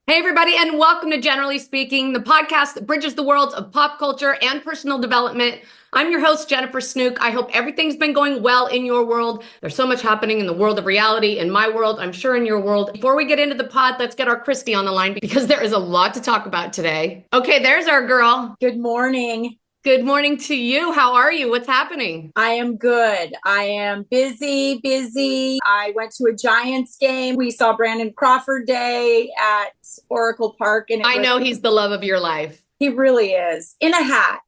Hey, everybody, and welcome to Generally Speaking, the podcast that bridges the worlds of pop culture and personal development. I'm your host, Jennifer Snook. I hope everything's been going well in your world. There's so much happening in the world of reality, in my world, I'm sure in your world. Before we get into the pod, let's get our Christy on the line because there is a lot to talk about today. Okay, there's our girl. Good morning. Good morning to you. How are you? What's happening? I am good. I am busy. I went to a Giants game. We saw Brandon Crawford Day at Oracle Park. And I know he's the love of your life. He really is. In a hat.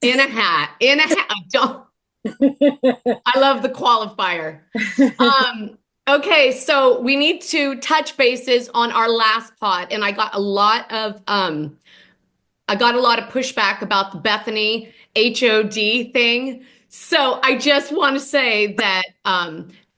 In a hat. Don't. I love the qualifier. Okay, so we need to touch bases on our last pod, and I got a lot of pushback about the Bethany HOD thing. So I just want to say that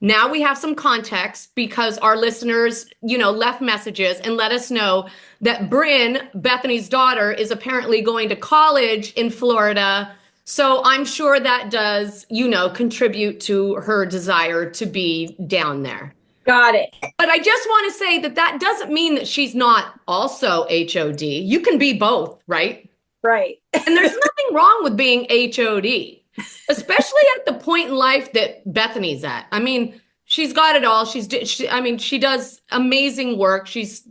now we have some context because our listeners, left messages and let us know that Bryn, Bethany's daughter, is apparently going to college in Florida. So I'm sure that does, contribute to her desire to be down there. Got it. But I just want to say that doesn't mean that she's not also HOD. You can be both, right? Right. And there's nothing wrong with being HOD, especially at the point in life that Bethany's at. I mean, she's got it all. She does amazing work. She's,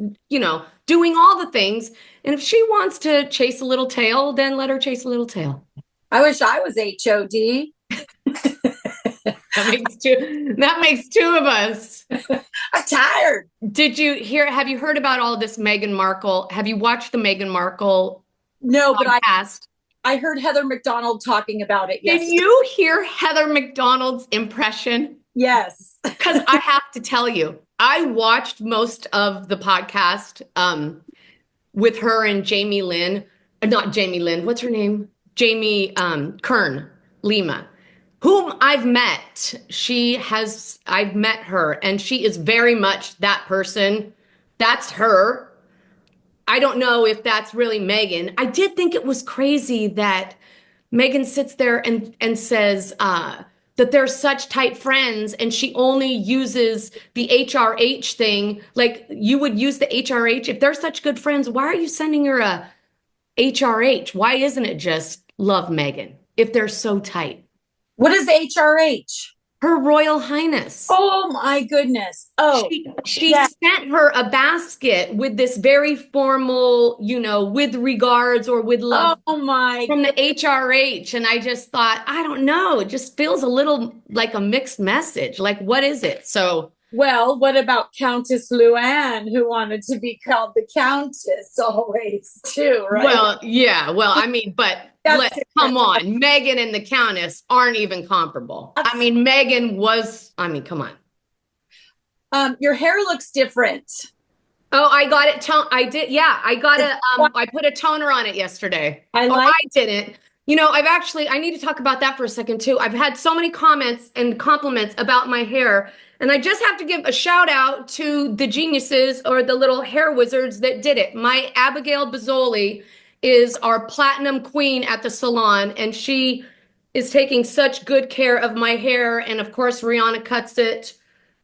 doing all the things. And if she wants to chase a little tail, then let her chase a little tail. I wish I was HOD. That makes two of us. I'm tired. Have you heard about all this Meghan Markel? Have you watched the Meghan Markel No, podcast? But I heard Heather McDonald talking about it yesterday. Did you hear Heather McDonald's impression? Yes. Because I have to tell you, I watched most of the podcast with her and Jamie Lynn. Not Jamie Lynn. What's her name? Jamie Kern Lima, whom I've met. I've met her, and she is very much that person. That's her. I don't know if that's really Meghan. I did think it was crazy that Meghan sits there and says that they're such tight friends, and she only uses the HRH thing. Like, you would use the HRH. If they're such good friends, why are you sending her a HRH? Why isn't it just love Meghan if they're so tight? What is HRH? Her Royal Highness. Oh my goodness. Oh, she sent her a basket with this very formal, with regards or with love. Oh my. From the HRH. And I just thought, I don't know. It just feels a little like a mixed message. Like, what is it? So. Well, what about Countess Luann, who wanted to be called the Countess always too, right? Well, yeah. Well, I mean, but come on. Meghan and the Countess aren't even comparable. I mean, come on. Your hair looks different. Oh, I got it. I did. Yeah, I got I put a toner on it yesterday. I didn't. I need to talk about that for a second too. I've had so many comments and compliments about my hair. And I just have to give a shout out to the geniuses or the little hair wizards that did it. My Abigail Bozzoli is our platinum queen at the salon, and she is taking such good care of my hair. And of course, Rihanna cuts it.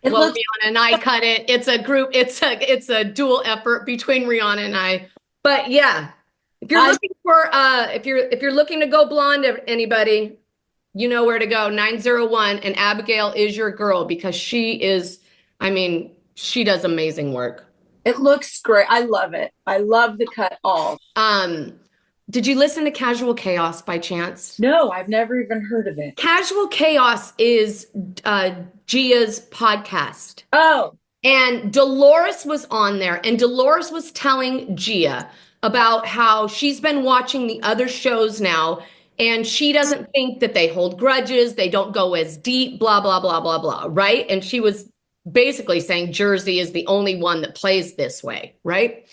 Rihanna and I cut it. It's a group. It's a dual effort between Rihanna and I. But yeah, if you're looking for if you're looking to go blonde, anybody, you know where to go. 901, and Abigail is your girl because she does amazing work. It looks great. I love it. I love the cut all. Did you listen to Casual Chaos by chance? No, I've never even heard of it. Casual Chaos is Gia's podcast. Oh. And Dolores was on there, and Dolores was telling Gia about how she's been watching the other shows now, and she doesn't think that they hold grudges, they don't go as deep, blah, blah, blah, blah, blah, right? And she was basically saying Jersey is the only one that plays this way, right?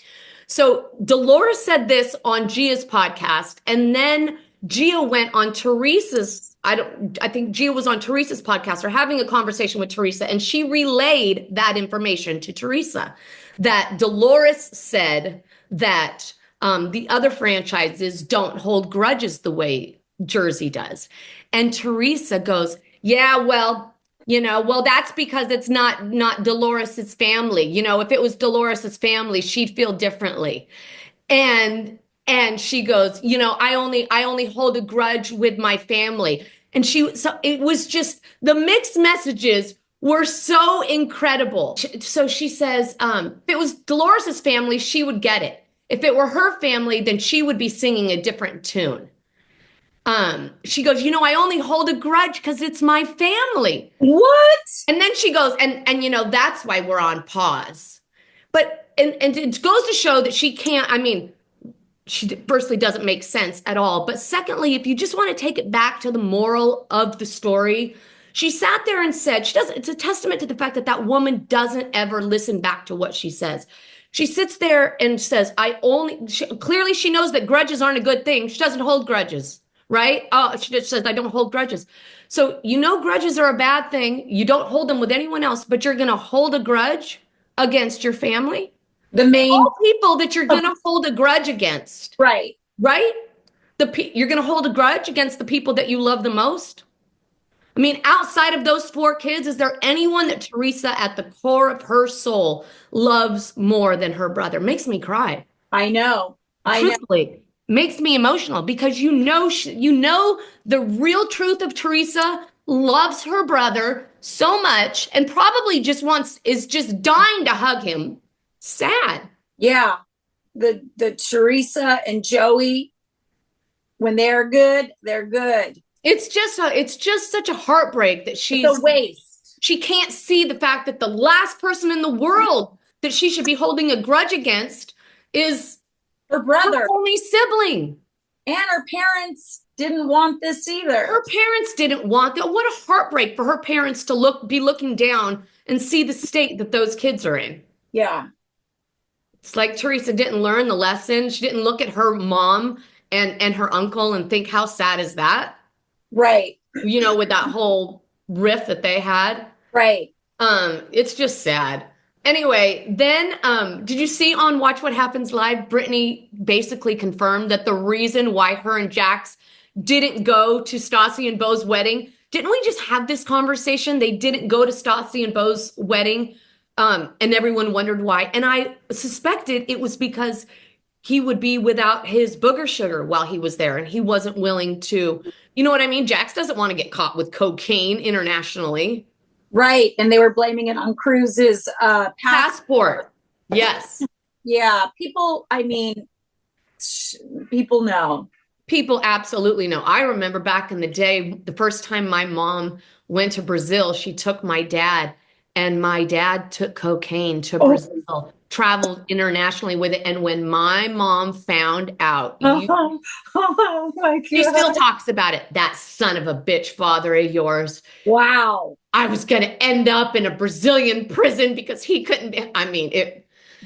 So Dolores said this on Gia's podcast, and then Gia went on Teresa's, I think Gia was on Teresa's podcast or having a conversation with Teresa, and she relayed that information to Teresa, that Dolores said that the other franchises don't hold grudges the way Jersey does. And Teresa goes, yeah, well, Well, that's because it's not Dolores's family. If it was Dolores's family, she'd feel differently. And she goes, I only hold a grudge with my family. And so it was just, the mixed messages were so incredible. So she says, if it was Dolores's family, she would get it. If it were her family, then she would be singing a different tune. She goes, I only hold a grudge because it's my family. What? And then she goes, and that's why we're on pause. But and it goes to show that she can't, she firstly doesn't make sense at all. But secondly, if you just want to take it back to the moral of the story, she sat there and said, it's a testament to the fact that that woman doesn't ever listen back to what she says. She sits there and says, clearly she knows that grudges aren't a good thing. She doesn't hold grudges. Right? Oh, she just says, I don't hold grudges. So, grudges are a bad thing. You don't hold them with anyone else, but you're going to hold a grudge against your family. The main all people that you're going to hold a grudge against. Right. Right? You're going to hold a grudge against the people that you love the most. Outside of those 4 kids, is there anyone that Teresa at the core of her soul loves more than her brother? Makes me cry. I know. Truthfully. Makes me emotional because the real truth of Teresa loves her brother so much and probably is just dying to hug him. Sad. Yeah. The Teresa and Joey, when they're good, they're good. It's just such a heartbreak that it's a waste. She can't see the fact that the last person in the world that she should be holding a grudge against is her brother, her only sibling. And her parents didn't want this either. Her parents didn't want that. What a heartbreak for her parents to be looking down and see the state that those kids are in. Yeah. It's like Teresa didn't learn the lesson. She didn't look at her mom and her uncle and think, how sad is that? Right. With that whole riff that they had. Right. It's just sad. Anyway, then did you see on Watch What Happens Live, Brittany basically confirmed that the reason why her and Jax didn't go to Stassi and Beau's wedding, didn't we just have this conversation? They didn't go to Stassi and Beau's wedding, and everyone wondered why. And I suspected it was because he would be without his Booger Sugar while he was there, and he wasn't willing to, you know what I mean? Jax doesn't want to get caught with cocaine internationally. Right. And they were blaming it on Cruz's passport. Yes. Yeah. People know. People absolutely know. I remember back in the day, the first time my mom went to Brazil, she took my dad, and my dad took cocaine to Brazil, traveled internationally with it. And when my mom found out, oh my God. She still talks about it. That son of a bitch father of yours. Wow. I was going to end up in a Brazilian prison because he couldn't.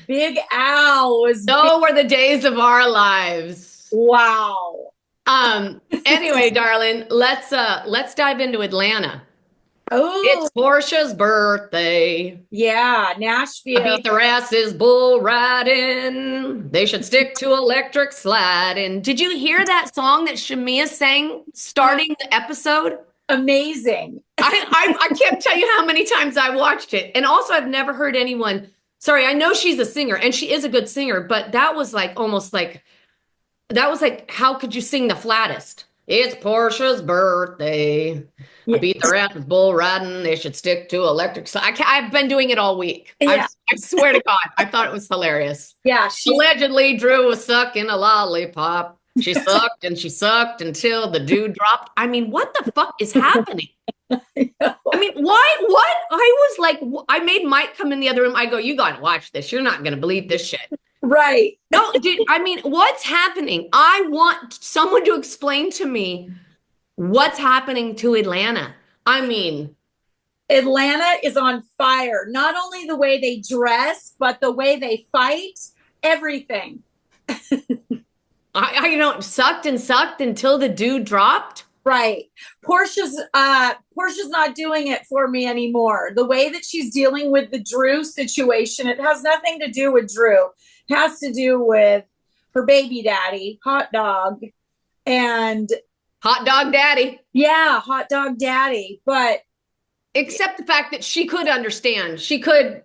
Big Al was. Were the days of our lives. Wow. Anyway, darling, let's dive into Atlanta. Oh, it's Portia's birthday. Yeah, Nashville. I beat their asses bull riding. They should stick to electric sliding. Did you hear that song that Shamia sang starting the episode? Amazing. I can't tell you how many times I watched it. And also, I've never heard anyone. Sorry, I know she's a singer and she is a good singer, but that was like how could you sing the flattest? It's Portia's birthday. I beat their asses bull riding. They should stick to electric. I've been doing it all week. Yeah. I swear to God, I thought it was hilarious. Yeah. Allegedly Drew was sucking a lollipop. She sucked and she sucked until the dude dropped. What the fuck is happening? Why? What? I was like, I made Mike come in the other room. I go, you got to watch this. You're not going to believe this shit. Right. No, dude, what's happening? I want someone to explain to me what's happening to Atlanta. Atlanta is on fire. Not only the way they dress, but the way they fight, everything. Sucked and sucked until the dude dropped. Right. Portia's not doing it for me anymore. The way that she's dealing with the Drew situation, it has nothing to do with Drew. It has to do with her baby daddy, Hot Dog, and Hot Dog Daddy. Yeah, Hot Dog Daddy. But Except the fact that she could understand. She could,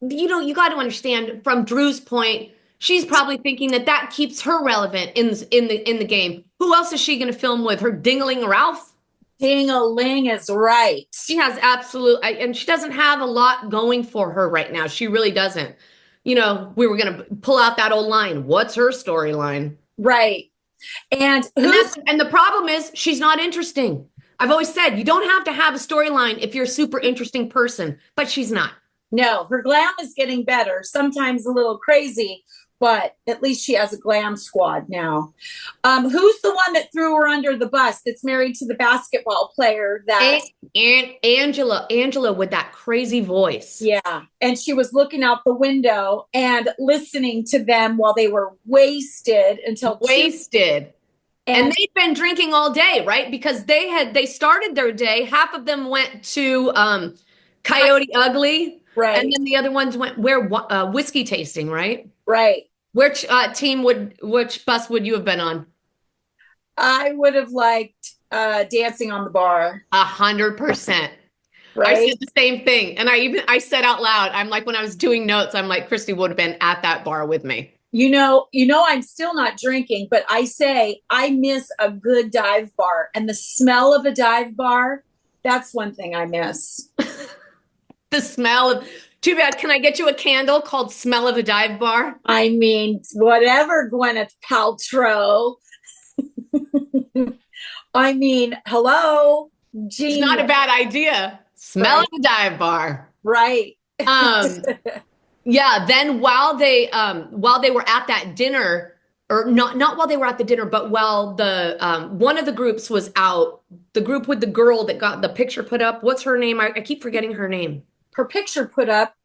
you got to understand from Drew's point, she's probably thinking that that keeps her relevant in the game. Who else is she going to film with? Her Dingling Ralph? Ding-a-ling is right. She has and she doesn't have a lot going for her right now. She really doesn't. We were going to pull out that old line. What's her storyline? Right. And the problem is she's not interesting. I've always said you don't have to have a storyline if you're a super interesting person, but she's not. No, her glam is getting better. Sometimes a little crazy, but at least she has a glam squad now. Who's the one that threw her under the bus that's married to the basketball player that Angela with that crazy voice. Yeah. And she was looking out the window and listening to them while they were wasted until wasted. And they'd been drinking all day, right? Because they started their day. Half of them went to Coyote Ugly. Right. And then the other ones went whiskey tasting, right? Right. Which bus would you have been on? I would have liked Dancing on the Bar. 100%. Right? I said the same thing. And I said out loud, I'm like, when I was doing notes, I'm like, Christy would have been at that bar with me. I'm still not drinking, but I say I miss a good dive bar, and the smell of a dive bar, that's one thing I miss. The smell of, too bad. Can I get you a candle called Smell of a Dive Bar? I mean, whatever, Gwyneth Paltrow. I mean, hello. Genius. It's not a bad idea. Smell of a dive bar. Right. Yeah, then while they were at that dinner, or not while they were at the dinner, but while the one of the groups was out, the group with the girl that got the picture put up, what's her name? I keep forgetting her name. Her picture put up.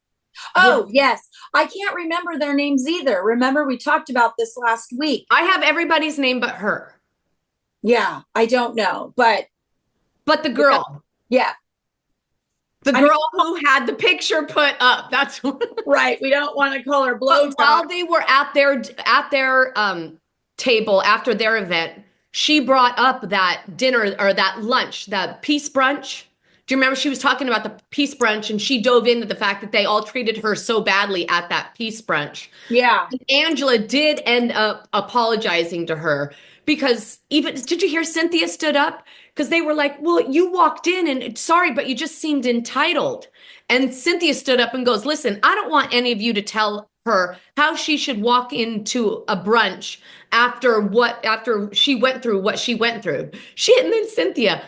Oh, yeah. Yes. I can't remember their names either. Remember, we talked about this last week. I have everybody's name but her. Yeah, I don't know, but the girl. Yeah. The girl who had the picture put up. That's right. We don't want to call her blow. While they were at their table after their event, she brought up that dinner or that lunch, that peace brunch. Do you remember she was talking about the peace brunch, and she dove into the fact that they all treated her so badly at that peace brunch? Yeah. And Angela did end up apologizing to her because did you hear Cynthia stood up? Because they were like, well, you walked in and sorry, but you just seemed entitled. And Cynthia stood up and goes, listen, I don't want any of you to tell her how she should walk into a brunch after she went through what she went through. And then Cynthia,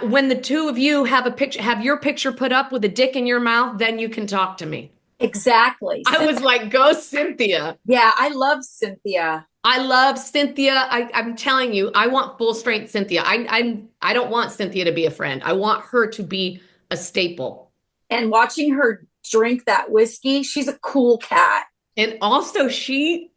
when the two of you have your picture put up with a dick in your mouth, then you can talk to me. Exactly. I was like, go Cynthia. Yeah, I love Cynthia. I'm telling you, I want full strength Cynthia. I don't want Cynthia to be a friend. I want her to be a staple. And watching her drink that whiskey, she's a cool cat. And also Cynthia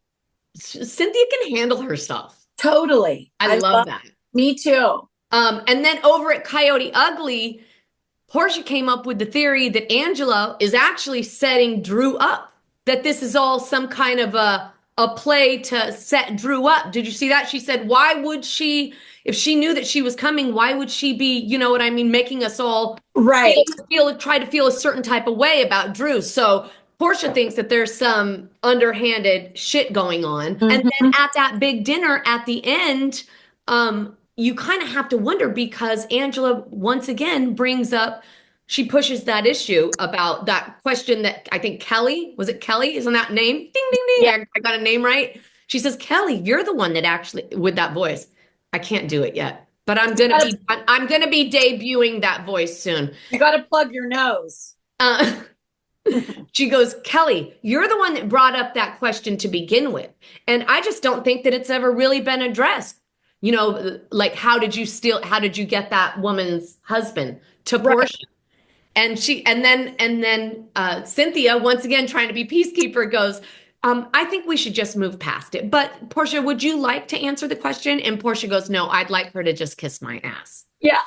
can handle herself. Totally. I love that. Me too. And then over at Coyote Ugly, Portia came up with the theory that Angela is actually setting Drew up, that this is all some kind of a play to set Drew up. Did you see that? She said, why would she, if she knew that she was coming, why would she be, you know what I mean, making us all try to feel a certain type of way about Drew. So Portia thinks that there's some underhanded shit going on. Mm-hmm. And then at that big dinner at the end, you kind of have to wonder, because Angela once again she pushes that issue about that question that I think Kelly, was it Kelly? Isn't that name? Ding, ding, ding. Yeah. I got a name right. She says, Kelly, you're the one that actually, with that voice. I can't do it yet, but I'm going to be debuting that voice soon. You got to plug your nose. She goes, Kelly, you're the one that brought up that question to begin with. And I just don't think that it's ever really been addressed. You know, like, how did you get that woman's husband to Portia? Right. And then Cynthia, once again, trying to be peacekeeper, goes, I think we should just move past it. But Portia, would you like to answer the question? And Portia goes, no, I'd like her to just kiss my ass. Yeah.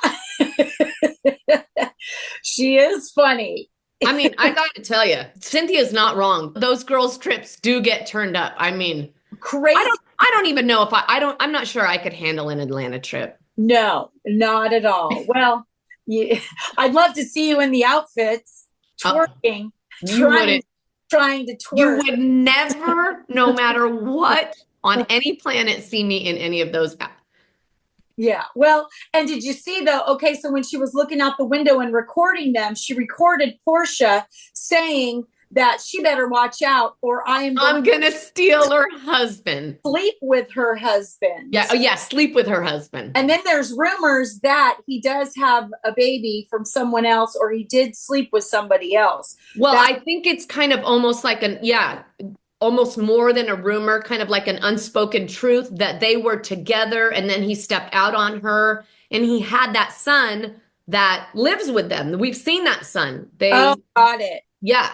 She is funny. I mean, I got to tell you, Cynthia's not wrong. Those girls' trips do get turned up. I mean, crazy. I don't even know if I'm not sure I could handle an Atlanta trip. No, not at all. Well, Yeah, I'd love to see you in the outfits, twerking, trying to twerk. You would never, no matter what, on any planet, see me in any of those. Yeah. Well, and did you see though? Okay, so when she was looking out the window and recording them, she recorded Portia saying that she better watch out or I'm gonna steal her husband. Sleep with her husband. Yeah. Oh, yeah. Sleep with her husband. And then there's rumors that he does have a baby from someone else, or he did sleep with somebody else. Well, I think it's kind of almost like almost more than a rumor, kind of like an unspoken truth that they were together and then he stepped out on her and he had that son that lives with them. We've seen that son. Got it. Yeah.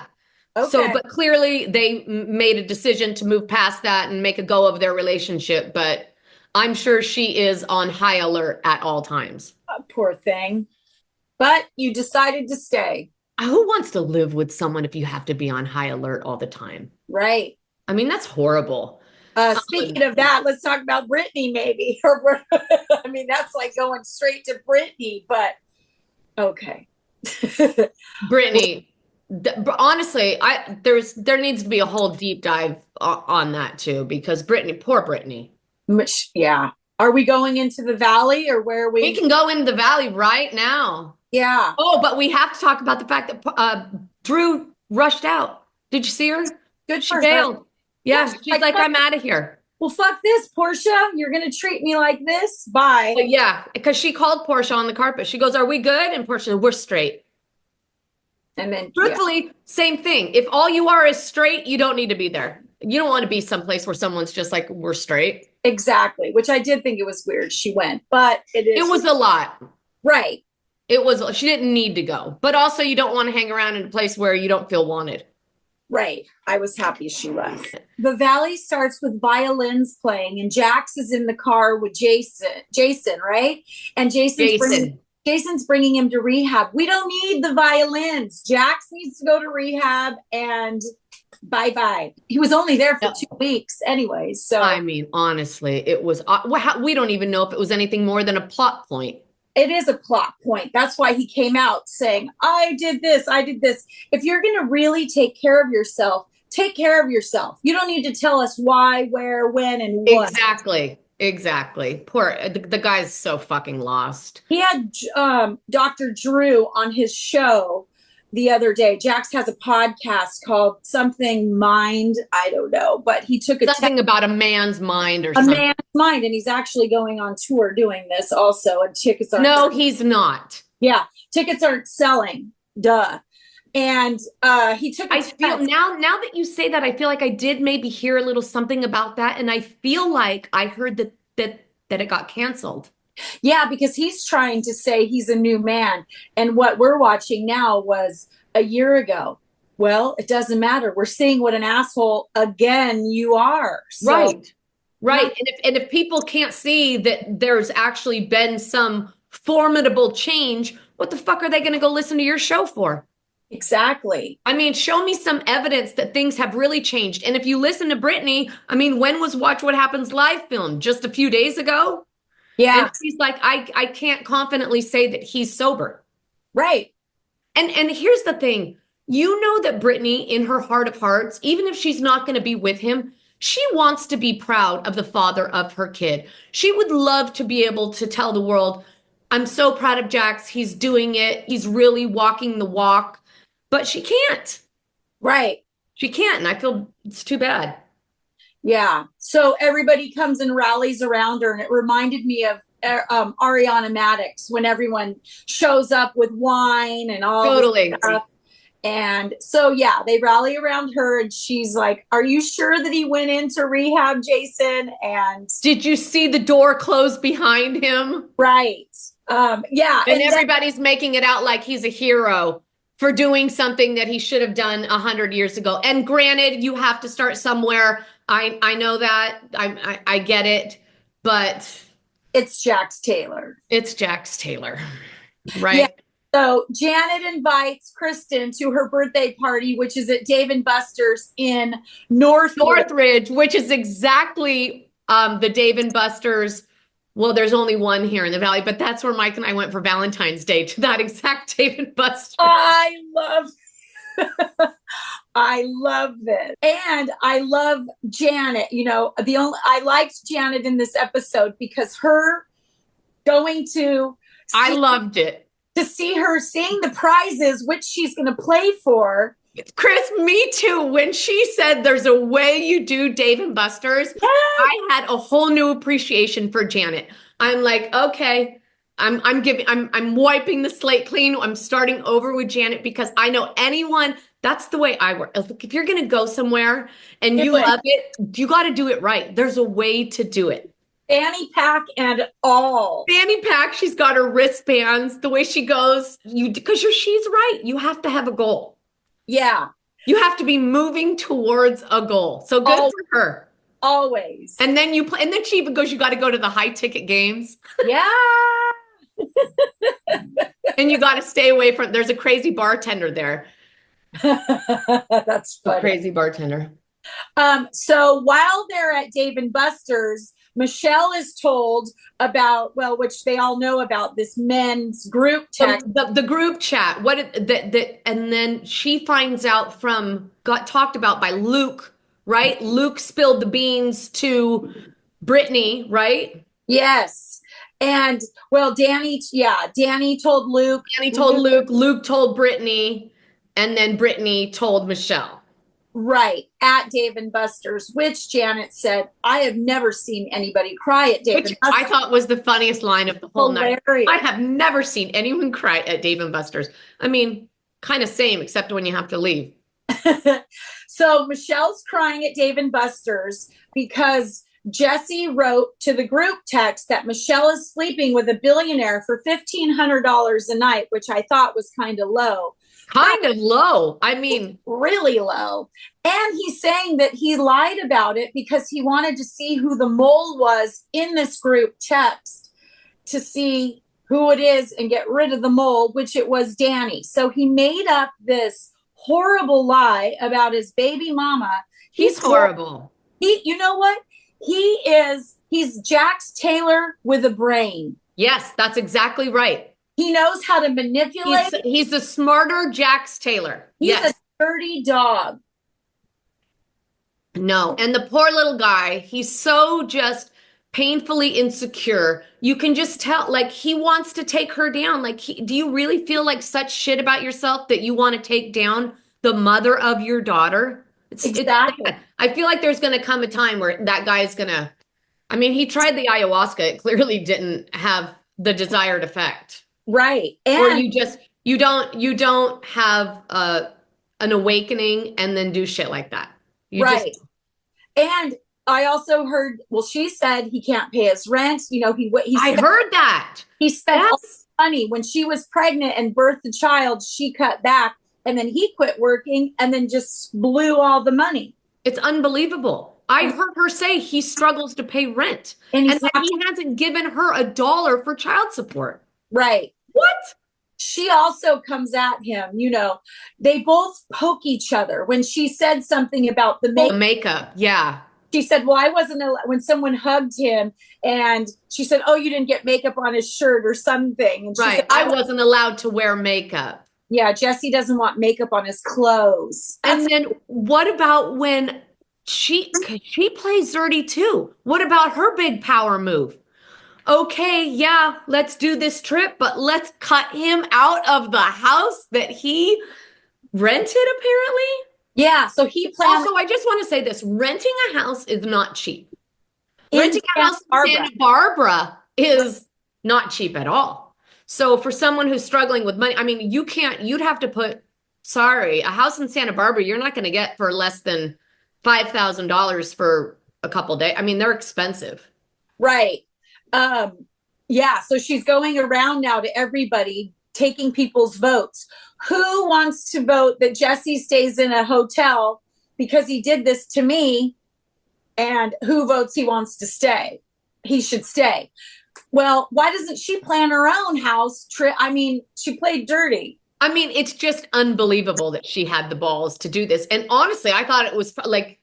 Okay. So, but clearly they made a decision to move past that and make a go of their relationship. But I'm sure she is on high alert at all times. Poor thing. But you decided to stay. Who wants to live with someone if you have to be on high alert all the time? Right. I mean, that's horrible. Speaking of that, let's talk about Britney maybe. I mean, that's like going straight to Britney, but okay. Britney. Honestly, there needs to be a whole deep dive on that too, because poor Britney. Yeah. Are we going into the Valley or where are we? We can go into the Valley right now. Yeah. Oh, but we have to talk about the fact that Drew rushed out. Did you see her? Good she bailed. Her. Yeah, she's like, I'm out of here. Well, fuck this, Portia. You're going to treat me like this? Bye. Yeah, because she called Portia on the carpet. She goes, are we good? And Portia, we're straight. And then, truthfully, same thing. If all you are is straight, you don't need to be there. You don't want to be someplace where someone's just like, we're straight. Exactly. Which I did think it was weird she went, but it was a lot. Right. She didn't need to go, but also you don't want to hang around in a place where you don't feel wanted. Right. I was happy she left. The Valley starts with violins playing and Jax is in the car with Jason, right? And Jason's bringing him to rehab. We don't need the violins. Jax needs to go to rehab and bye-bye. He was only there for 2 weeks anyway. So I mean, honestly, it was, we don't even know if it was anything more than a plot point. It is a plot point. That's why he came out saying, I did this. If you're going to really take care of yourself, take care of yourself. You don't need to tell us why, where, when, and what. Exactly. Poor, the guy's so fucking lost. He had Dr. Drew on his show the other day. Jax has a podcast called Something Mind. I don't know, but he took something about a man's mind or something. A man's mind, and he's actually going on tour doing this also. And tickets aren't. No, he's not. Yeah, tickets aren't selling. Duh. And he took. I feel now that you say that, I feel like I did maybe hear a little something about that, and I feel like I heard that it got canceled. Yeah, because he's trying to say he's a new man. And what we're watching now was a year ago. Well, it doesn't matter. We're seeing what an asshole again you are. So, right. And if people can't see that there's actually been some formidable change, what the fuck are they going to go listen to your show for? Exactly. I mean, show me some evidence that things have really changed. And if you listen to Britney, I mean, when was Watch What Happens Live filmed? Just a few days ago? Yeah. And she's like, I can't confidently say that he's sober. Right. And here's the thing. You know that Britney, in her heart of hearts, even if she's not going to be with him, she wants to be proud of the father of her kid. She would love to be able to tell the world, I'm so proud of Jax. He's doing it. He's really walking the walk. But she can't. Right. She can't. And I feel it's too bad. Yeah. So everybody comes and rallies around her. And it reminded me of Ariana Madix when everyone shows up with wine and all this stuff. And so, yeah, they rally around her and she's like, are you sure that he went into rehab, Jason? And did you see the door close behind him? Right. Yeah. And everybody's making it out like he's a hero for doing something that he should have done 100 years ago. And granted, you have to start somewhere. I know that. I get it. But it's Jax Taylor. It's Jax Taylor. Right. Yeah. So Janet invites Kristen to her birthday party, which is at Dave & Buster's in Northridge, which is exactly the Dave & Buster's Well, there's only one here in the Valley, but that's where Mike and I went for Valentine's Day, to that exact Dave and Buster's. I love I love this. And I love Janet. I liked Janet in this episode because her going to I loved it. To see her seeing the prizes, which she's going to play for. Chris, me too. When she said there's a way you do Dave and Buster's, yes! I had a whole new appreciation for Janet. I'm like, okay, I'm wiping the slate clean. I'm starting over with Janet because I know that's the way I work. If you're going to go somewhere and you love it, you got to do it right. There's a way to do it. Fanny pack and all. Fanny pack, she's got her wristbands, the way she goes, because she's right. You have to have a goal. Yeah. You have to be moving towards a goal. So good for her. Always. And then and then she even goes, you got to go to the high ticket games. Yeah. And you got to stay away from, there's a crazy bartender there. That's funny. A crazy bartender. So while they're at Dave and Buster's, Michelle is told about, which they all know about, this men's group text. The group chat. And then she finds out got talked about by Luke, right? Luke spilled the beans to Brittany, right? Yes. And Danny told Luke. Danny told Luke. Luke told Brittany. And then Brittany told Michelle. Right, at Dave and Buster's, which Janet said, I have never seen anybody cry at Dave and Buster's. I thought was the funniest line of the whole Hilarious. Night. I have never seen anyone cry at Dave and Buster's. I mean, kind of same, except when you have to leave. So Michelle's crying at Dave and Buster's because Jesse wrote to the group text that Michelle is sleeping with a billionaire for $1,500 a night, which I thought was kind of low. Kind of low. I mean, really low. And he's saying that he lied about it because he wanted to see who the mole was in this group text to see who it is and get rid of the mole, which it was Danny. So he made up this horrible lie about his baby mama. He's horrible. You know what? He's Jax Taylor with a brain. Yes, that's exactly right. He knows how to manipulate. He's a smarter Jax Taylor. He's a dirty dog. No. And the poor little guy, he's so just painfully insecure. You can just tell, like, he wants to take her down. Like, do you really feel like such shit about yourself that you want to take down the mother of your daughter? Exactly. I feel like there's going to come a time where that guy's going to, he tried the ayahuasca. It clearly didn't have the desired effect. Right. Or you don't have an awakening and then do shit like that. And I also heard, she said he can't pay his rent. I heard that. He spent all his money when she was pregnant and birthed the child. She cut back and then he quit working and then just blew all the money. It's unbelievable. I heard her say he struggles to pay rent and he hasn't given her $1 for child support. Right. What? She also comes at him, they both poke each other. When she said something about the makeup. Yeah. She said, I wasn't when someone hugged him and she said, you didn't get makeup on his shirt or something. And she said, I wasn't allowed to wear makeup. Yeah. Jesse doesn't want makeup on his clothes. And then what about when she plays dirty too? What about her big power move? Okay, yeah, let's do this trip, but let's cut him out of the house that he rented, apparently. Yeah, so he planned. Also, I just want to say this. Renting a house is not cheap. Renting a house in Santa Barbara is not cheap at all. So for someone who's struggling with money, you'd have to put, a house in Santa Barbara, you're not going to get for less than $5,000 for a couple days. They're expensive. Right. So she's going around now to everybody, taking people's votes. Who wants to vote that Jesse stays in a hotel because he did this to me? And who votes he wants to stay? He should stay. Well, why doesn't she plan her own house trip? She played dirty. It's just unbelievable that she had the balls to do this. And honestly, I thought it was like,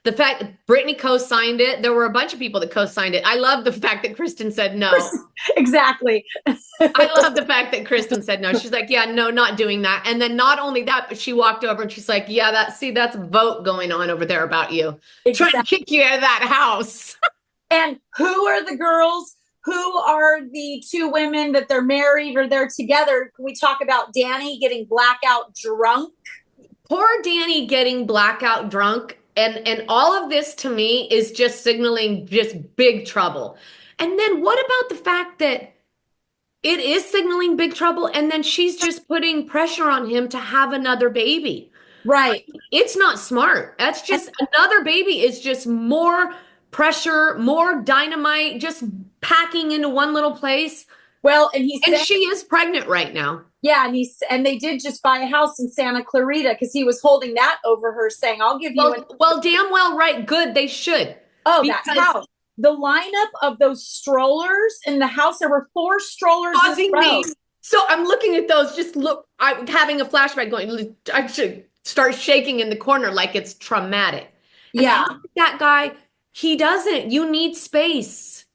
The fact Brittany co-signed it, there were a bunch of people that co-signed it. I love the fact that Kristen said no. Exactly. I love the fact that Kristen said no. She's like, yeah, no, not doing that. And then not only that, but she walked over and she's like, yeah, that's a vote going on over there about you. Exactly. Trying to kick you out of that house. And who are the girls? Who are the two women that they're married or they're together? Can we talk about Danny getting blackout drunk? Poor Danny getting blackout drunk. And all of this to me is just signaling just big trouble. And then what about the fact that it is signaling big trouble and then she's just putting pressure on him to have another baby? Right. It's not smart. That's just another baby is just more pressure, more dynamite, just packing into one little place. Well, and she is pregnant right now. Yeah, and they did just buy a house in Santa Clarita because he was holding that over her, saying, "I'll give you." Well, damn well right. Good, they should. Oh, that house! The lineup of those strollers in the house. There were 4 strollers. Causing me. So I'm looking at those. I'm having a flashback going. I should start shaking in the corner like it's traumatic. Yeah, that guy. He doesn't. You need space.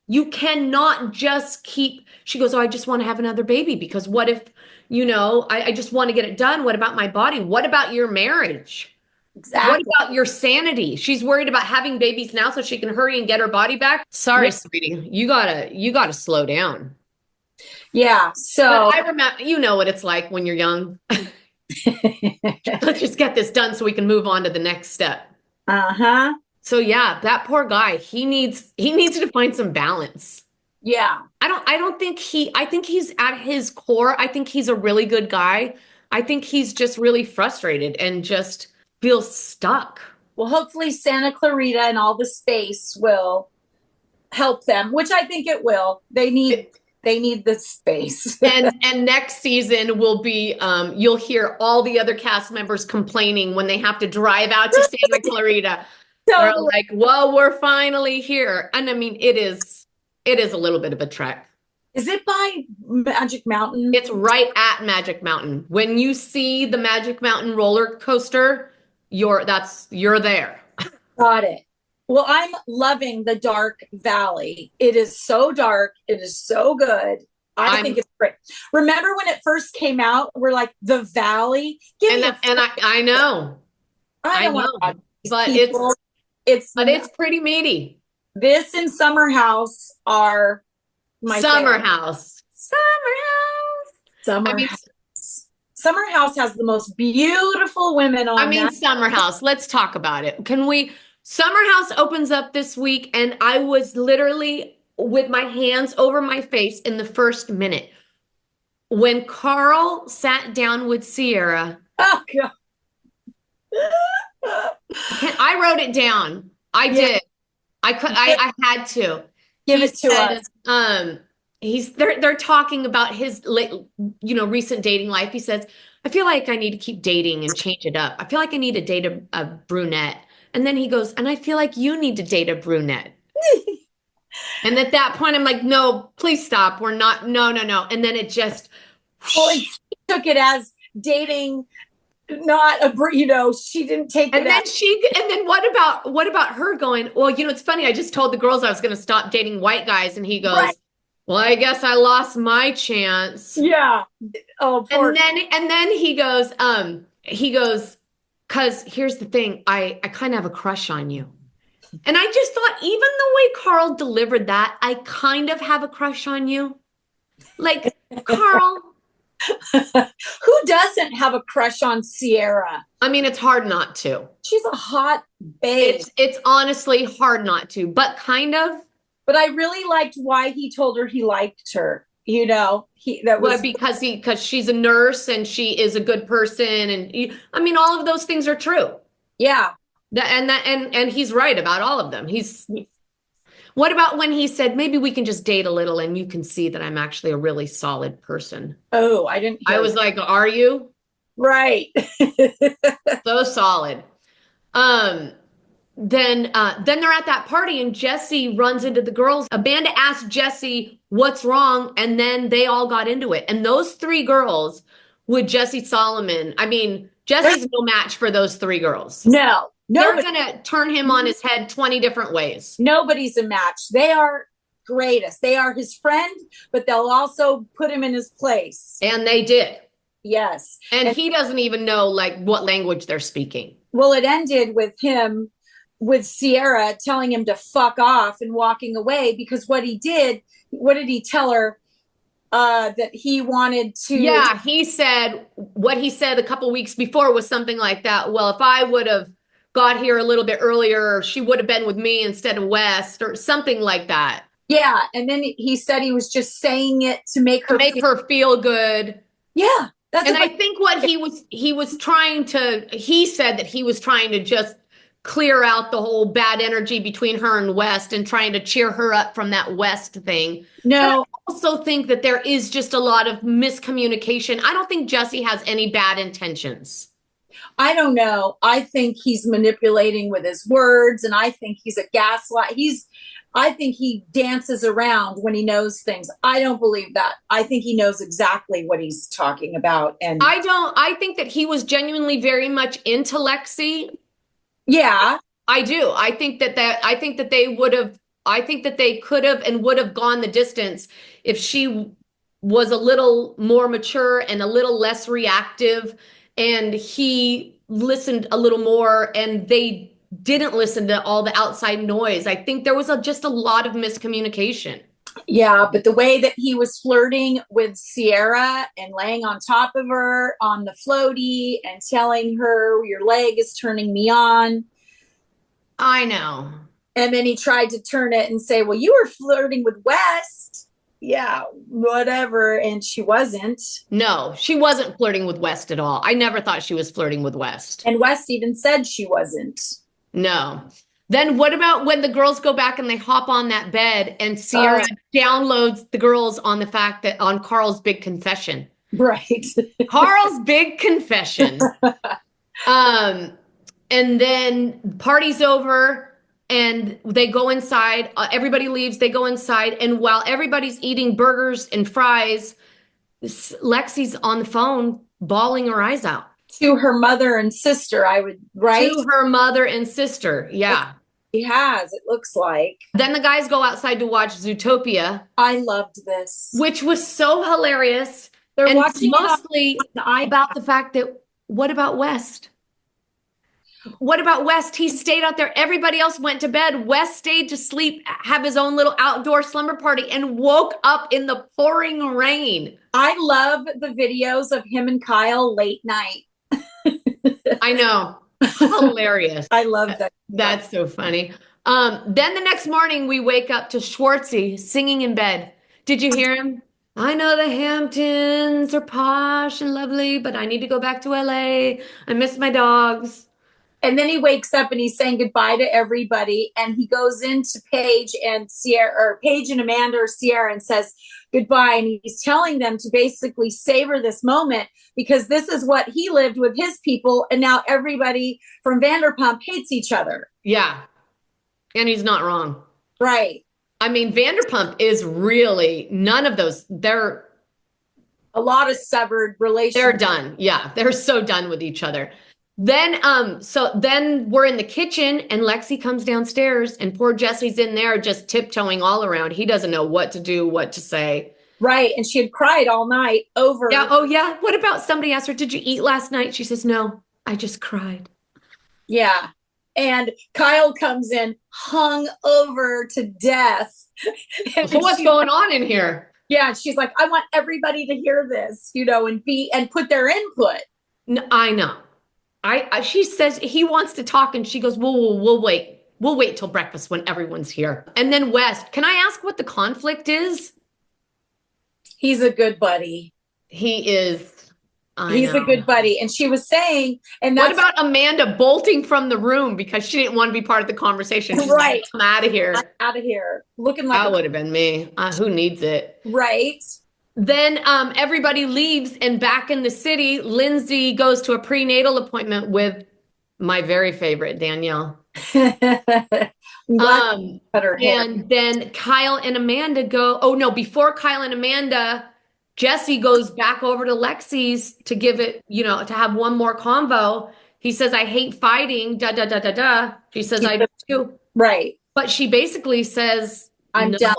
You cannot just keep. She goes, oh, I just want to have another baby because what if, I just want to get it done. What about my body? What about your marriage? Exactly. What about your sanity? She's worried about having babies now so she can hurry and get her body back. Sorry, sweetie. You gotta slow down. Yeah. So but I remember, you know what it's like when you're young. Let's just get this done so we can move on to the next step. Uh-huh. So yeah, that poor guy, he needs to find some balance. Yeah. I think he's at his core. I think he's a really good guy. I think he's just really frustrated and just feels stuck. Well, hopefully Santa Clarita and all the space will help them, which I think it will. They need the space. and next season will be, you'll hear all the other cast members complaining when they have to drive out to Santa Clarita. They're like, well, we're finally here. And I mean, it is a little bit of a trek. Is it by Magic Mountain? It's right at Magic Mountain. When you see the Magic Mountain roller coaster, you're there. Got it. Well, I'm loving the dark valley. It is so dark. It is so good. I think it's great. Remember when it first came out, we're like, the valley? I know. I know. But it's pretty meaty. This and SummerHouse are my SummerHouse. SummerHouse has the most beautiful women on. SummerHouse. Let's talk about it. SummerHouse opens up this week, and I was literally with my hands over my face in the first minute when Carl sat down with Sierra. Oh God. I wrote it down. I did. I had to. Give it to us. They're talking about his recent dating life. He says, I feel like I need to keep dating and change it up. I feel like I need to date a brunette. And then he goes, and I feel like you need to date a brunette. And at that point, I'm like, no, please stop. We're not. No. And then it just. Well, he took it as dating. Not she didn't take it. And then what about her going, well, it's funny. I just told the girls I was going to stop dating white guys. And he goes, right. Well, I guess I lost my chance. Yeah. Oh, poor. And then he goes, cause here's the thing. I kind of have a crush on you. And I just thought, even the way Carl delivered that, I kind of have a crush on you. Like, Carl. Who doesn't have a crush on Sierra? I mean, it's hard not to. She's a hot babe. It's honestly hard not to, but kind of. But I really liked why he told her he liked her. Because she's a nurse and she is a good person, and all of those things are true. Yeah. And he's right about all of them. What about when he said, maybe we can just date a little and you can see that I'm actually a really solid person? Oh, I didn't. I was like, are you? Right. So solid. Then they're at that party and Jesse runs into the girls. Amanda asked Jesse what's wrong, and then they all got into it. And those 3 girls with Jesse Solomon, Jesse's no match for those 3 girls. No. They're going to turn him on his head 20 different ways. Nobody's a match. They are greatest. They are his friend, but they'll also put him in his place. And they did. Yes. And he doesn't even know like what language they're speaking. Well, it ended with him, with Sierra telling him to fuck off and walking away, because what he did, what did he tell her? That he wanted to. Yeah, he said, what he said a couple weeks before was something like that. Well, if I would have got here a little bit earlier, she would have been with me instead of West, or something like that. Yeah. And then he said he was just saying it to make her feel good. Yeah. And I think what he said that he was trying to just clear out the whole bad energy between her and West and trying to cheer her up from that West thing. No. But I also think that there is just a lot of miscommunication. I don't think Jesse has any bad intentions. I don't know. I think he's manipulating with his words, and I think he's a gaslight. I think he dances around when he knows things. I don't believe that. I think he knows exactly what he's talking about. And I think that he was genuinely very much into Lexi. Yeah. I do. I think that they could have and would have gone the distance if she was a little more mature and a little less reactive, and he listened a little more, and they didn't listen to all the outside noise. I think there was just a lot of miscommunication. Yeah, but the way that he was flirting with Sierra and laying on top of her on the floaty and telling her, your leg is turning me on. I know. And then he tried to turn it and say, well, you were flirting with West. Yeah, whatever. And she wasn't. No, she wasn't flirting with West at all. I never thought she was flirting with West. And West even said she wasn't. No. Then what about when the girls go back and they hop on that bed and Sierra downloads the girls on the fact that on Carl's big confession. Right. Carl's big confession. And then party's over and they go inside. Everybody leaves. They go inside. And while everybody's eating burgers and fries, Lexi's on the phone bawling her eyes out. To her mother and sister, right? To her mother and sister, yeah. He has, it looks like. Then the guys go outside to watch Zootopia. I loved this. Which was so hilarious. They're and watching mostly about the fact that, what about West? What about West? He stayed out there. Everybody else went to bed. West stayed to sleep, have his own little outdoor slumber party, and woke up in the pouring rain. I love the videos of him and Kyle late night. I know. Hilarious. I love that. That's so funny. Then the next morning we wake up to Schwartzy singing in bed. Did you hear him? I know the Hamptons are posh and lovely, but I need to go back to LA. I miss my dogs. And then he wakes up and he's saying goodbye to everybody. And he goes into Paige and Sierra, or Paige and Amanda or Sierra, and says goodbye. And he's telling them to basically savor this moment, because this is what he lived with his people. And now everybody from Vanderpump hates each other. Yeah. And he's not wrong. Right. I mean, Vanderpump is really none of those. They're a lot of severed relationships. They're done. Yeah. They're so done with each other. Then we're in the kitchen and Lexi comes downstairs and poor Jesse's in there just tiptoeing all around. He doesn't know what to do, what to say. Right. And she had cried all night over. Yeah. Oh yeah. What about somebody asked her, did you eat last night? She says, no, I just cried. Yeah. And Kyle comes in hung over to death. So what's going on in here? Yeah. She's like, I want everybody to hear this, and put their input. No, I know. She says he wants to talk and she goes, we'll wait. We'll wait till breakfast when everyone's here. And then West, can I ask what the conflict is? He's a good buddy. He is. He's a good buddy. And she was saying, and what about Amanda bolting from the room because she didn't want to be part of the conversation? She's right. Like, come out of here. Out of here. Looking like that would have been me. Who needs it? Right. Then everybody leaves, and back in the city, Lindsay goes to a prenatal appointment with my very favorite, Danielle. And then Kyle and Amanda go, before Kyle and Amanda, Jesse goes back over to Lexi's to give it, to have one more convo. he says, I hate fighting, da, da, da, da, da. She says, I do too. Right. But she basically says, I'm done.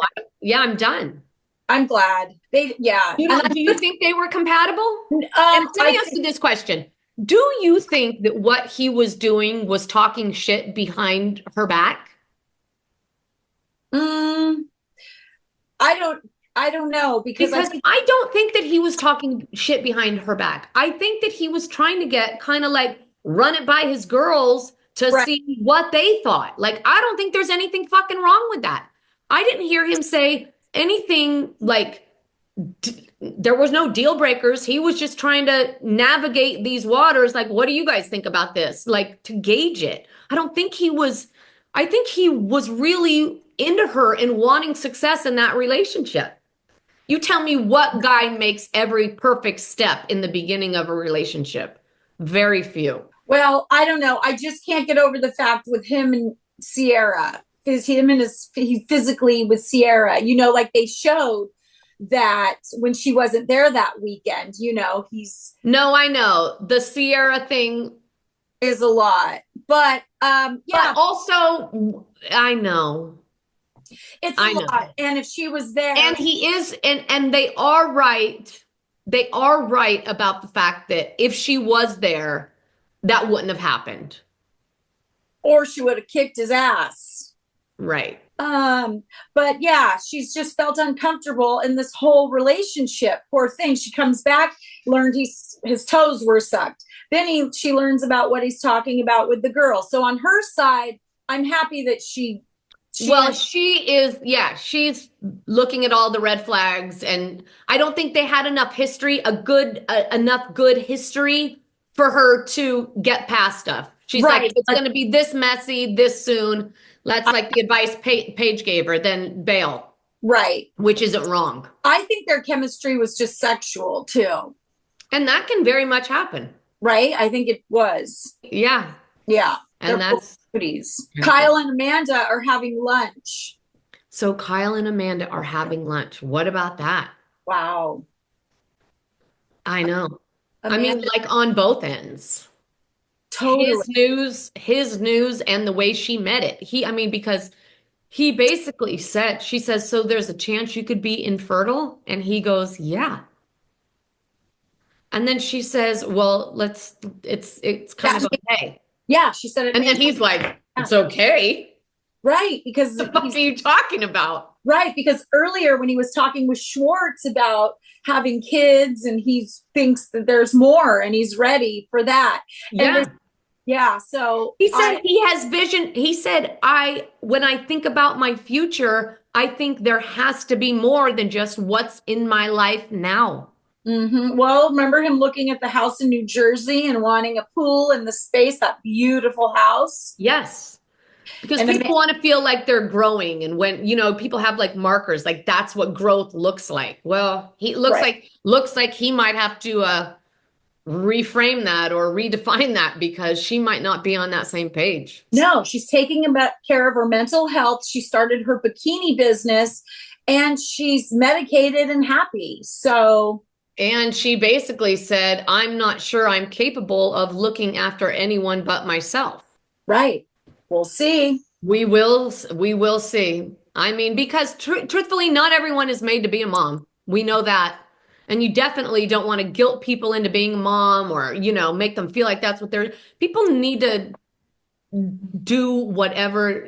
I'm done. I'm glad. Do you think they were compatible? And let me ask you this question. Do you think that what he was doing was talking shit behind her back? I don't know because I don't think that he was talking shit behind her back. I think that he was trying to get kind of like run it by his girls to see what they thought. Like, I don't think there's anything fucking wrong with that. I didn't hear him say anything like there was no deal breakers. He was just trying to navigate these waters. Like, what do you guys think about this? Like, to gauge it. I think he was really into her and wanting success in that relationship. You tell me what guy makes every perfect step in the beginning of a relationship. Very few. Well, I don't know. I just can't get over the fact with him and Sierra. He physically with Sierra, like they showed that when she wasn't there that weekend, No, I know. The Sierra thing is a lot. But But also, I know. It's a lot. And if she was there. And he is, and they are right. They are right about the fact that if she was there, that wouldn't have happened. Or she would have kicked his ass. Right. But yeah, she's just felt uncomfortable in this whole relationship. Poor thing. She comes back, learned his toes were sucked. Then she learns about what he's talking about with the girl. So on her side, I'm happy that she's looking at all the red flags, and I don't think they had enough history, enough good history for her to get past stuff. She's like, it's going to be this messy this soon. That's like the advice Paige gave her, then bail. Right. Which isn't wrong. I think their chemistry was just sexual too. And that can very much happen. Right? I think it was. Yeah. Yeah. And that's cuties. Kyle and Amanda are having lunch. So Kyle and Amanda are having lunch. What about that? Wow. I know. Amanda, I mean, like on both ends. Totally. His news and the way she met it. Because he basically said, she says, so there's a chance you could be infertile? And he goes, yeah. And then she says, well, it's kind of okay. Yeah, she said it. And then he's like, it's okay. Right, because what the fuck are you talking about? Right, because earlier when he was talking with Schwartz about having kids and he thinks that there's more and he's ready for that. Yeah. So he said he has vision. He said, when I think about my future, I think there has to be more than just what's in my life now. Mm-hmm. Well, remember him looking at the house in New Jersey and wanting a pool and the space, that beautiful house? Yes. Because people want to feel like they're growing. And when, people have like markers, like that's what growth looks like. Well, he looks like he might have to reframe that or redefine that because she might not be on that same page. No, she's taking care of her mental health. She started her bikini business and she's medicated and happy. And she basically said, I'm not sure I'm capable of looking after anyone but myself. Right. We'll see. We will see. Because truthfully, not everyone is made to be a mom. We know that. And you definitely don't want to guilt people into being a mom or, make them feel like that's what people need to do whatever,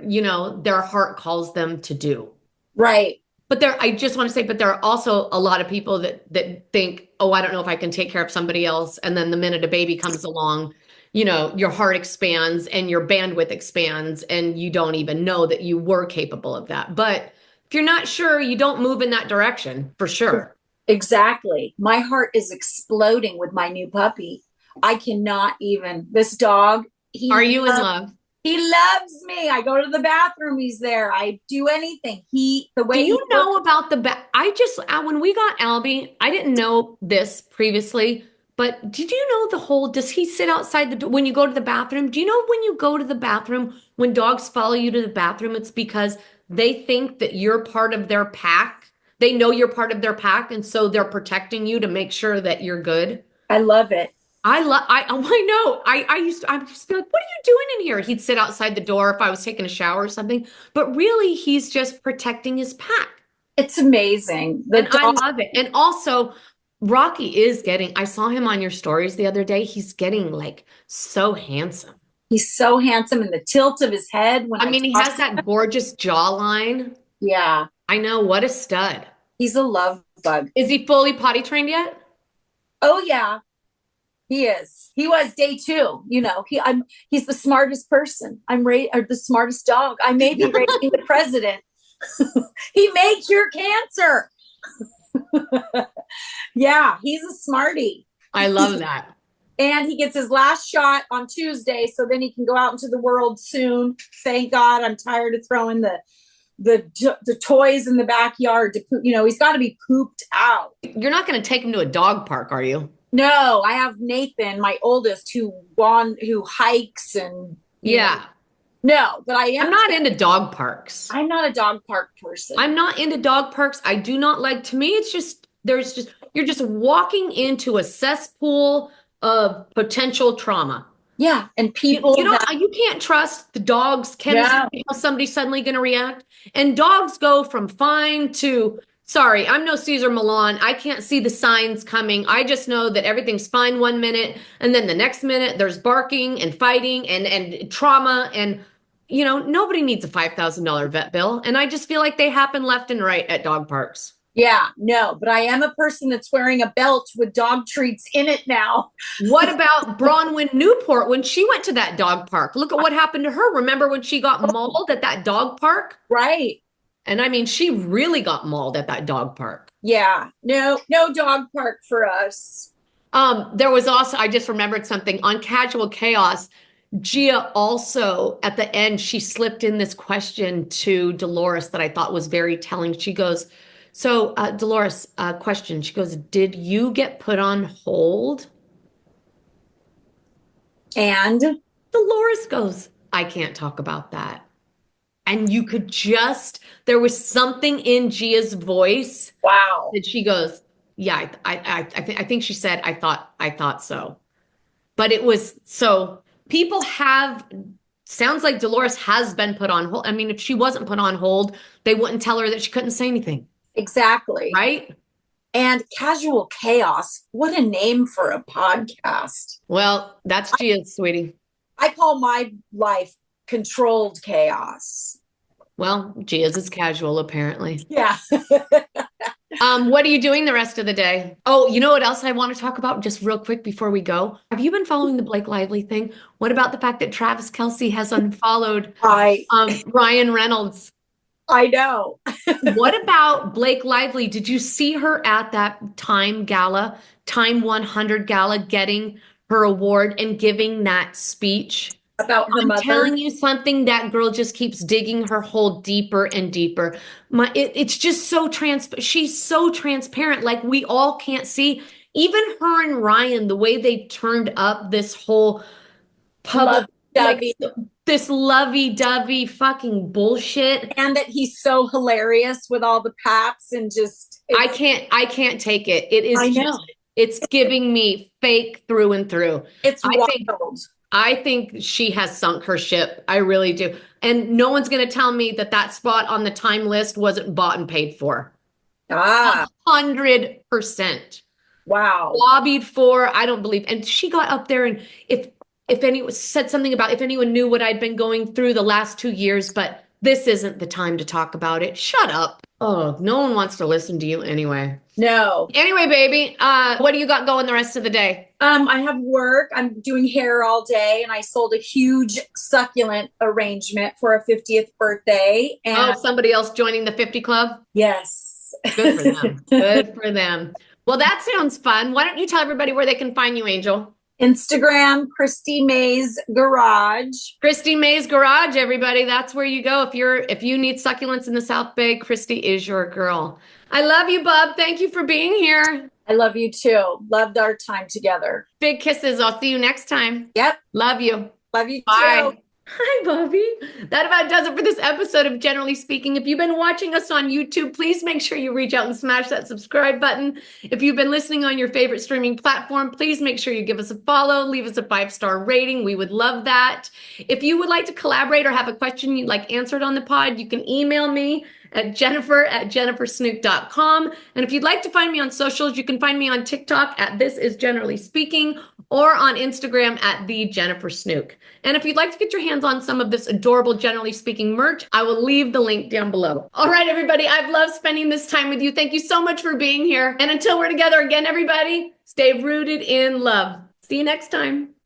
their heart calls them to do. Right. But I just want to say, but there are also a lot of people that think, oh, I don't know if I can take care of somebody else. And then the minute a baby comes along, your heart expands and your bandwidth expands and you don't even know that you were capable of that. But if you're not sure, you don't move in that direction for sure. Exactly. My heart is exploding with my new puppy. I cannot even, this dog. Are you in love? He loves me. I go to the bathroom. He's there. I do anything. Do you know about when we got Albie, I didn't know this previously, but did you know does he sit outside the door when you go to the bathroom? Do you know when you go to the bathroom, when dogs follow you to the bathroom, it's because they think that you're part of their pack. They know you're part of their pack. And so they're protecting you to make sure that you're good. I love it. I love, I know. I just be like, what are you doing in here? He'd sit outside the door if I was taking a shower or something. But really, he's just protecting his pack. It's amazing. And I love it. And also, Rocky is getting, I saw him on your stories the other day. He's getting like so handsome. He's so handsome, and the tilt of his head when I mean, he has that gorgeous jawline. Yeah. I know, what a stud. He's a love bug. Is he fully potty trained yet? Oh yeah. He is. He was day 2. You know, he's the smartest person. Or the smartest dog. I may be raising the president. He may cure cancer. Yeah, he's a smarty. I love that. And he gets his last shot on Tuesday, so then he can go out into the world soon. Thank God. I'm tired of throwing the toys in the backyard to poop. You know, he's got to be pooped out. You're not going to take him to a dog park, are you? No, I have Nathan, my oldest, who hikes and yeah. No, but I am. I'm not into dog parks. I'm not a dog park person. I'm not into dog parks. I do not like, to me, it's just, you're just walking into a cesspool of potential trauma. Yeah. And people. You can't trust the dog's chemistry, how somebody's suddenly going to react. And dogs go from fine to, sorry, I'm no Caesar Milan. I can't see the signs coming. I just know that everything's fine one minute, and then the next minute there's barking and fighting and trauma. And, you know, nobody needs a $5,000 vet bill. And I just feel like they happen left and right at dog parks. Yeah, no, but I am a person that's wearing a belt with dog treats in it now. What about Bronwyn Newport when she went to that dog park? Look at what happened to her. Remember when she got mauled at that dog park? Right. And I mean, she really got mauled at that dog park. Yeah, no dog park for us. There was also, I just remembered something on Casual Chaos. Gia also, at the end, she slipped in this question to Dolores that I thought was very telling. She goes, so Dolores, question. She goes, did you get put on hold? And Dolores goes, I can't talk about that. And you could just, there was something in Gia's voice. Wow. That she goes, yeah, I think she said, I thought so. But it was, so people sounds like Dolores has been put on hold. I mean, if she wasn't put on hold, they wouldn't tell her that she couldn't say anything. Exactly. Right? And Casual Chaos, what a name for a podcast. Well, that's Gia's, sweetie. I call my life Controlled Chaos. Well, Gia's is casual, apparently. Yeah. What are you doing the rest of the day? Oh, you know what else I want to talk about just real quick before we go? Have you been following the Blake Lively thing? What about the fact that Travis Kelce has unfollowed Ryan Reynolds? I know. What about Blake Lively? Did you see her at that Time 100 gala, getting her award and giving that speech? About her mother. I'm telling you something, that girl just keeps digging her hole deeper and deeper. It's just so she's so transparent. Like, we all can't see. Even her and Ryan, the way they turned up this whole public, this lovey-dovey fucking bullshit. And that he's so hilarious with all the pats and just. I can't take it. It is just, it's giving me fake through and through. It's wild. I think she has sunk her ship. I really do. And no one's going to tell me that spot on the Time list wasn't bought and paid for. 100%. Wow. Lobbied for, I don't believe. And she got up there, and if anyone said something about if anyone knew what I'd been going through the last 2 years, but this isn't the time to talk about it. Shut up. Oh, no one wants to listen to you anyway. No. Anyway, baby, what do you got going the rest of the day? I have work. I'm doing hair all day, and I sold a huge succulent arrangement for a 50th birthday. And somebody else joining the 50 Club? Yes. Good for them. Good for them. Well, that sounds fun. Why don't you tell everybody where they can find you, Angel? Instagram, Christy Mays Garage. Christy Mays Garage, everybody. That's where you go. If you need succulents in the South Bay, Christy is your girl. I love you, bub. Thank you for being here. I love you too. Loved our time together. Big kisses. I'll see you next time. Yep. Love you. Love you Bye. too. Hi, Bobby. That about does it for this episode of Generally Speaking. If you've been watching us on YouTube, please make sure you reach out and smash that subscribe button. If you've been listening on your favorite streaming platform, please make sure you give us a follow, leave us a 5-star rating. We would love that. If you would like to collaborate or have a question you'd like answered on the pod, you can email me at jennifer@jennifersnook.com. And if you'd like to find me on socials, you can find me on TikTok at This Is Generally Speaking or on Instagram at The Jennifer Snook. And if you'd like to get your hands on some of this adorable Generally Speaking merch, I will leave the link down below. All right, everybody, I've loved spending this time with you. Thank you so much for being here. And until we're together again, everybody, stay rooted in love. See you next time.